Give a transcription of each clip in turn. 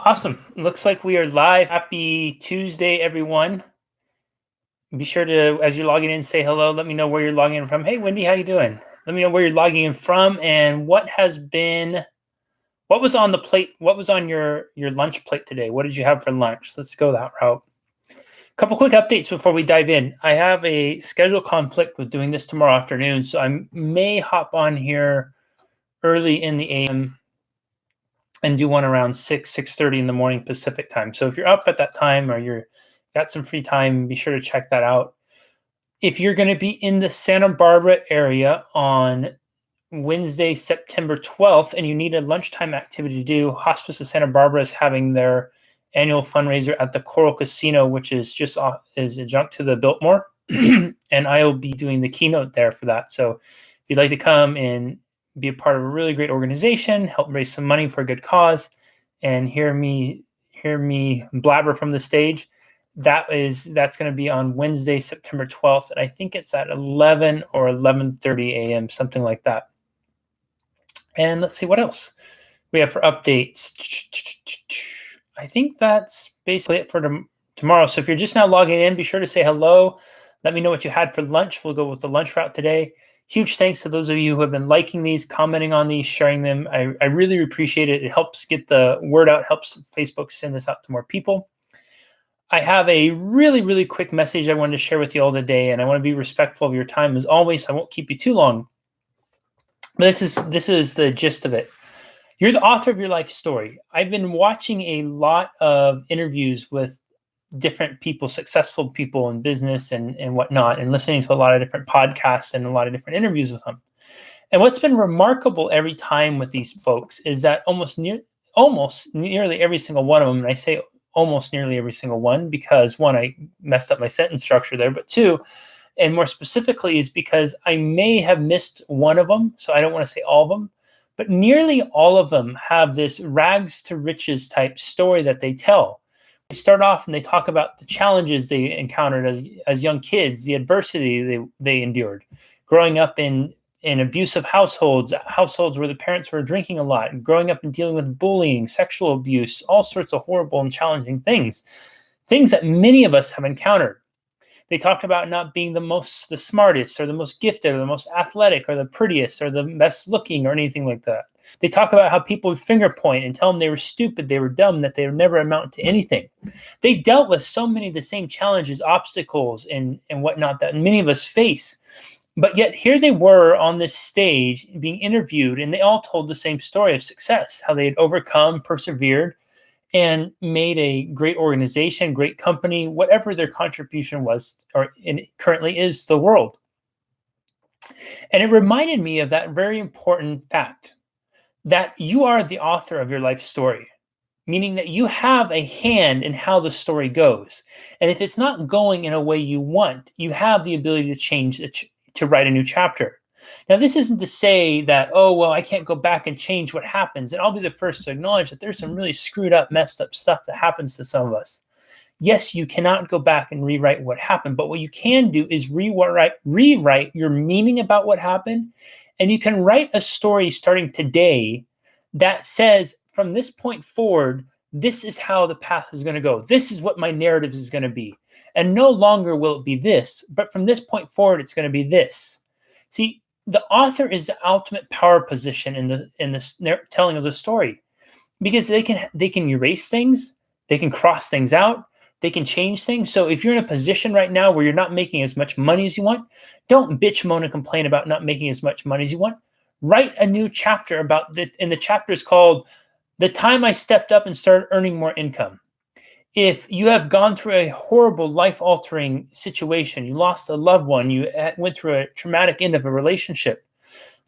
Awesome. Looks like we are live. Happy Tuesday, everyone. Be sure to, as you're logging in, say hello. Let me know where you're logging in from. Hey, Wendy, how you doing? Let me know where you're logging in from and what was on the plate? What was on your lunch plate today? What did you have for lunch? Let's go that route. A couple quick updates before we dive in. I have a schedule conflict with doing this tomorrow afternoon, so I may hop on here early in the AM and do one around 6:30 in the morning Pacific time. So if you're up at that time or you're got some free time, be sure to check that out. If you're going to be in the Santa Barbara area on Wednesday, September 12th, and you need a lunchtime activity to do, Hospice of Santa Barbara is having their annual fundraiser at the Coral Casino, which is just is adjunct to the Biltmore. And I will be doing the keynote there for that. So if you'd like to come and be a part of a really great organization, help raise some money for a good cause, and hear me blabber from the stage, that's going to be on Wednesday, September 12th, and I think it's at 11 or 11:30 a.m., something like that. And let's see what else we have for updates. I think that's basically it for tomorrow. So if you're just now logging in, be sure to say hello. Let me know what you had for lunch. We'll go with the lunch route today. Huge thanks to those of you who have been liking these, commenting on these, sharing them. I really appreciate it. It helps get the word out, helps Facebook send this out to more people. I have a really, really quick message I wanted to share with you all today, and I want to be respectful of your time as always. I won't keep you too long. But this is the gist of it. You're the author of your life story. I've been watching a lot of interviews with different people, successful people in business and whatnot, and listening to a lot of different podcasts and a lot of different interviews with them. And what's been remarkable every time with these folks is that almost nearly every single one of them, and I say almost nearly every single one because one, I messed up my sentence structure there, but two, and more specifically, is because I may have missed one of them, so I don't want to say all of them, but nearly all of them have this rags to riches type story that they tell. They start off and they talk about the challenges they encountered as young kids, the adversity they endured, growing up in abusive households where the parents were drinking a lot, growing up and dealing with bullying, sexual abuse, all sorts of horrible and challenging things that many of us have encountered. They talk about not being the smartest or the most gifted or the most athletic or the prettiest or the best looking or anything like that. They talk about how people would finger point and tell them they were stupid, they were dumb, that they would never amount to anything. They dealt with so many of the same challenges, obstacles, and whatnot that many of us face. But yet here they were on this stage being interviewed, and they all told the same story of success, how they had overcome, persevered, and made a great organization, great company, whatever their contribution was or currently is to the world. And it reminded me of that very important fact that you are the author of your life story, meaning that you have a hand in how the story goes. And if it's not going in a way you want, you have the ability to change it, to write a new chapter. Now, this isn't to say that, oh, well, I can't go back and change what happens. And I'll be the first to acknowledge that there's some really screwed up, messed up stuff that happens to some of us. Yes, you cannot go back and rewrite what happened, but what you can do is rewrite your meaning about what happened. And you can write a story starting today that says, from this point forward, this is how the path is going to go. This is what my narrative is going to be. And no longer will it be this, but from this point forward, it's going to be this. See, the author is the ultimate power position in the telling of the story, because they can erase things, they can cross things out, they can change things. So if you're in a position right now where you're not making as much money as you want, don't bitch, moan, and complain about not making as much money as you want. Write a new chapter about that, and the chapter is called "The Time I Stepped Up and Started Earning More Income." If you have gone through a horrible, life-altering situation, you lost a loved one, you went through a traumatic end of a relationship,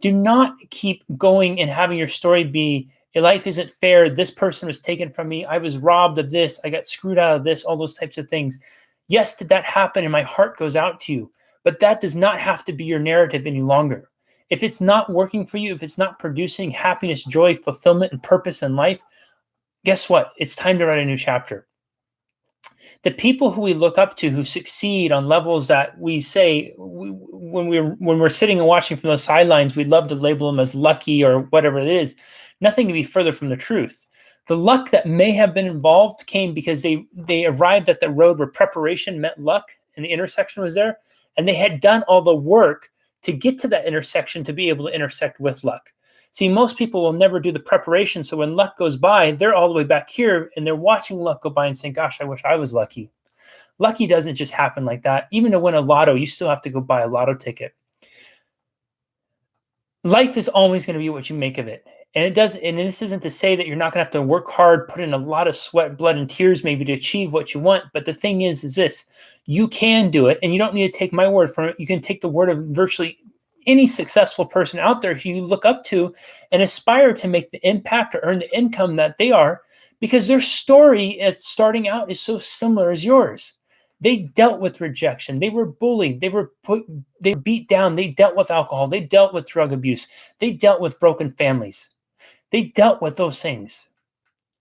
do not keep going and having your story be, life isn't fair, this person was taken from me, I was robbed of this, I got screwed out of this, all those types of things. Yes, did that happen? And my heart goes out to you. But that does not have to be your narrative any longer. If it's not working for you, if it's not producing happiness, joy, fulfillment, and purpose in life, guess what? It's time to write a new chapter. The people who we look up to, who succeed on levels that we say, when we're sitting and watching from the sidelines, we'd love to label them as lucky or whatever it is. Nothing can be further from the truth. The luck that may have been involved came because they arrived at the road where preparation met luck and the intersection was there, and they had done all the work to get to that intersection to be able to intersect with luck. See, most people will never do the preparation, so when luck goes by, they're all the way back here, and they're watching luck go by and saying, gosh, I wish I was lucky. Lucky doesn't just happen like that. Even to win a lotto, you still have to go buy a lotto ticket. Life is always going to be what you make of it. And it does, and this isn't to say that you're not going to have to work hard, put in a lot of sweat, blood, and tears maybe to achieve what you want. But the thing is this, you can do it, and you don't need to take my word for it. You can take the word of virtually any successful person out there who you look up to and aspire to make the impact or earn the income that they are, because their story as starting out is so similar as yours. They dealt with rejection. They were bullied. They were beat down. They dealt with alcohol. They dealt with drug abuse. They dealt with broken families. They dealt with those things.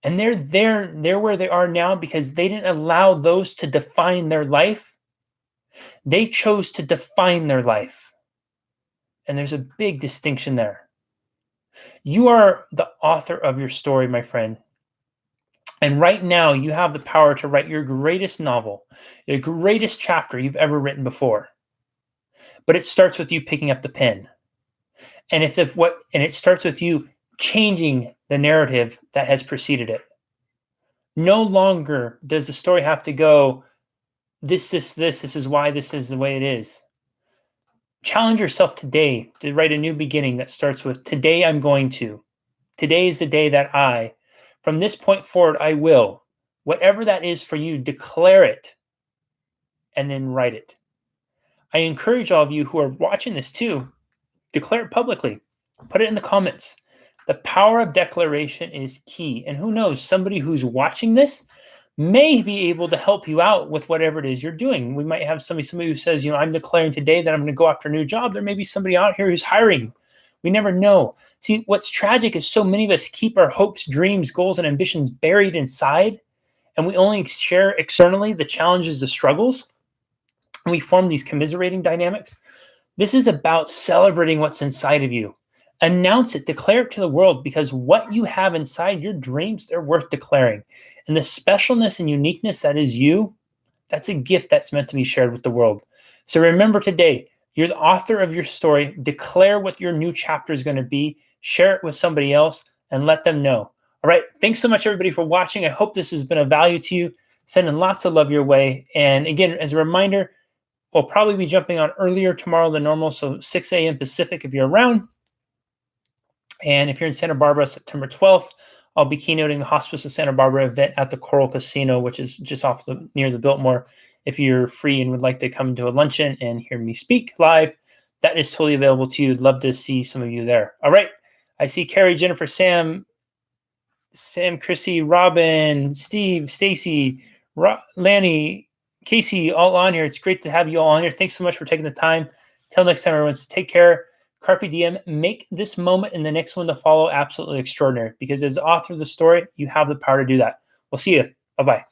And they're where they are now because they didn't allow those to define their life. They chose to define their life. And there's a big distinction there. You are the author of your story, my friend. And right now, you have the power to write your greatest novel, your greatest chapter you've ever written before. But it starts with you picking up the pen. And it starts with you changing the narrative that has preceded it. No longer does the story have to go, this is why this is the way it is. Challenge yourself today to write a new beginning that starts with, today I'm going to. Today is the day that from this point forward, I will. Whatever that is for you, declare it and then write it. I encourage all of you who are watching this too, declare it publicly. Put it in the comments. The power of declaration is key. And who knows, somebody who's watching this may be able to help you out with whatever it is you're doing. We might have somebody who says, I'm declaring today that I'm going to go after a new job. There may be somebody out here who's hiring. We never know. See, what's tragic is so many of us keep our hopes, dreams, goals, and ambitions buried inside, and we only share externally the challenges, the struggles, and we form these commiserating dynamics. This is about celebrating what's inside of you. Announce it, declare it to the world, because what you have inside your dreams, they're worth declaring. And the specialness and uniqueness that is you, that's a gift that's meant to be shared with the world. So remember today, you're the author of your story. Declare what your new chapter is going to be. Share it with somebody else and let them know. All right. Thanks so much, everybody, for watching. I hope this has been of value to you. Sending lots of love your way. And again, as a reminder, we'll probably be jumping on earlier tomorrow than normal. So 6 a.m. Pacific if you're around. And if you're in Santa Barbara, September 12th, I'll be keynoting the Hospice of Santa Barbara event at the Coral Casino, which is just near the Biltmore. If you're free and would like to come to a luncheon and hear me speak live, that is totally available to you. I'd love to see some of you there. All right. I see Carrie, Jennifer, Sam, Chrissy, Robin, Steve, Stacy, Lanny, Casey, all on here. It's great to have you all on here. Thanks so much for taking the time. Till next time, everyone, take care. Carpe diem. Make this moment and the next one to follow absolutely extraordinary, because as the author of the story, you have the power to do that. We'll see you. Bye-bye.